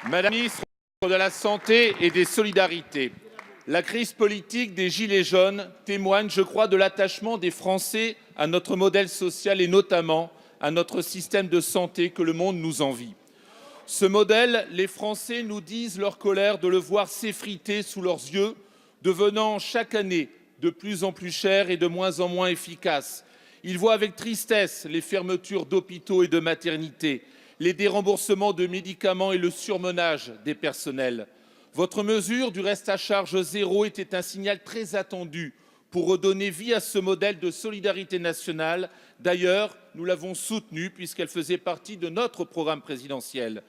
Madame la ministre de la Santé et des Solidarités, la crise politique des Gilets jaunes témoigne, je crois, de l'attachement des Français à notre modèle social et notamment à notre système de santé que le monde nous envie. Ce modèle, les Français nous disent leur colère de le voir s'effriter sous leurs yeux, devenant chaque année de plus en plus cher et de moins en moins efficace. Ils voient avec tristesse les fermetures d'hôpitaux et de maternités, les déremboursements de médicaments et le surmenage des personnels. Votre mesure du reste à charge zéro était un signal très attendu pour redonner vie à ce modèle de solidarité nationale. D'ailleurs, nous l'avons soutenue puisqu'elle faisait partie de notre programme présidentiel.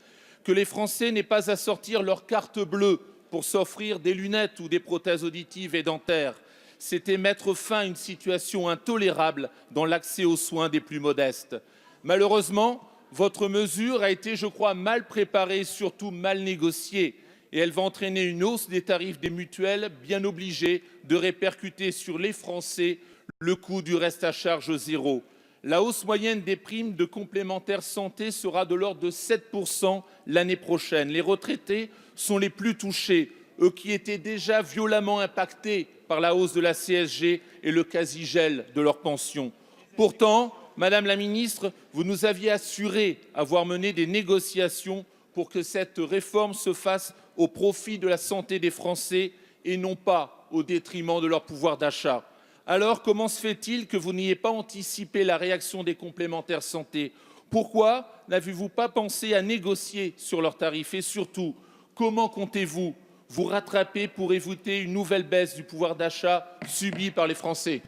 Que les Français n'aient pas à sortir leur carte bleue pour s'offrir des lunettes ou des prothèses auditives et dentaires, c'était mettre fin à une situation intolérable dans l'accès aux soins des plus modestes. Malheureusement, votre mesure a été, je crois, mal préparée et surtout mal négociée. Et elle va entraîner une hausse des tarifs des mutuelles, bien obligées de répercuter sur les Français le coût du reste à charge zéro. La hausse moyenne des primes de complémentaire santé sera de l'ordre de 7% l'année prochaine. Les retraités sont les plus touchés, eux qui étaient déjà violemment impactés par la hausse de la CSG et le quasi-gel de leurs pensions. Pourtant, Madame la ministre, vous nous aviez assuré avoir mené des négociations pour que cette réforme se fasse au profit de la santé des Français et non pas au détriment de leur pouvoir d'achat. Alors, comment se fait-il que vous n'ayez pas anticipé la réaction des complémentaires santé? Pourquoi n'avez-vous pas pensé à négocier sur leurs tarifs? Et surtout, comment comptez-vous vous rattraper pour éviter une nouvelle baisse du pouvoir d'achat subie par les Français?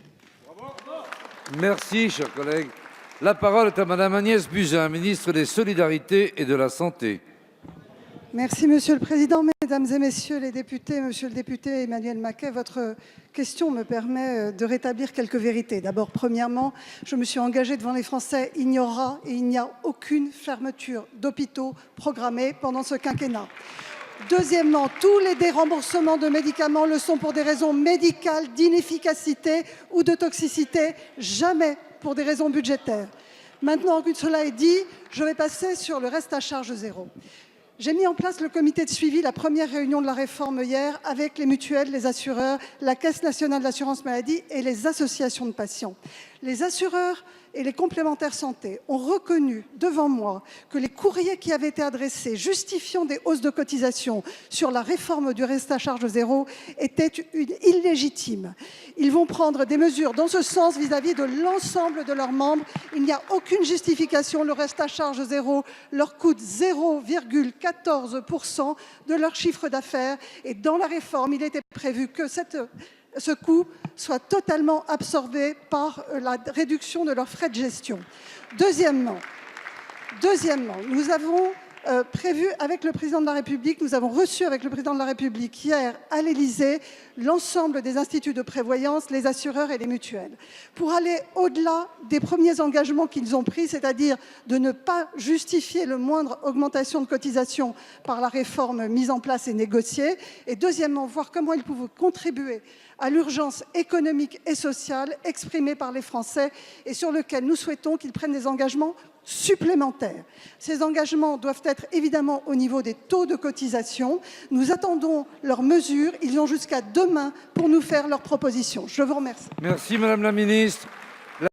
Merci, cher collègue. La parole est à Madame Agnès Buzyn, ministre des Solidarités et de la Santé. Merci, Monsieur le Président. Mesdames et Messieurs les députés, Monsieur le député Emmanuel Maquet, votre question me permet de rétablir quelques vérités. D'abord, premièrement, je me suis engagée devant les Français, il n'y aura et il n'y a aucune fermeture d'hôpitaux programmée pendant ce quinquennat. Deuxièmement, tous les déremboursements de médicaments le sont pour des raisons médicales, d'inefficacité ou de toxicité, jamais pour des raisons budgétaires. Maintenant que cela est dit, je vais passer sur le reste à charge zéro. J'ai mis en place le comité de suivi, la première réunion de la réforme hier, avec les mutuelles, les assureurs, la Caisse nationale d'assurance maladie et les associations de patients. Les assureurs et les complémentaires santé ont reconnu devant moi que les courriers qui avaient été adressés justifiant des hausses de cotisations sur la réforme du reste à charge zéro étaient illégitimes. Ils vont prendre des mesures dans ce sens vis-à-vis de l'ensemble de leurs membres. Il n'y a aucune justification. Le reste à charge zéro leur coûte 0,14% de leur chiffre d'affaires. Et dans la réforme, il était prévu que ce coût soit totalement absorbé par la réduction de leurs frais de gestion. Deuxièmement, nous avons prévu avec le Président de la République, nous avons reçu avec le Président de la République hier à l'Élysée l'ensemble des instituts de prévoyance, les assureurs et les mutuelles, pour aller au-delà des premiers engagements qu'ils ont pris, c'est-à-dire de ne pas justifier le moindre augmentation de cotisation par la réforme mise en place et négociée, et deuxièmement, voir comment ils pouvaient contribuer à l'urgence économique et sociale exprimée par les Français et sur lequel nous souhaitons qu'ils prennent des engagements supplémentaires. Ces engagements doivent être évidemment au niveau des taux de cotisation. Nous attendons leurs mesures. Ils ont jusqu'à demain pour nous faire leurs propositions. Je vous remercie. Merci, Madame la Ministre.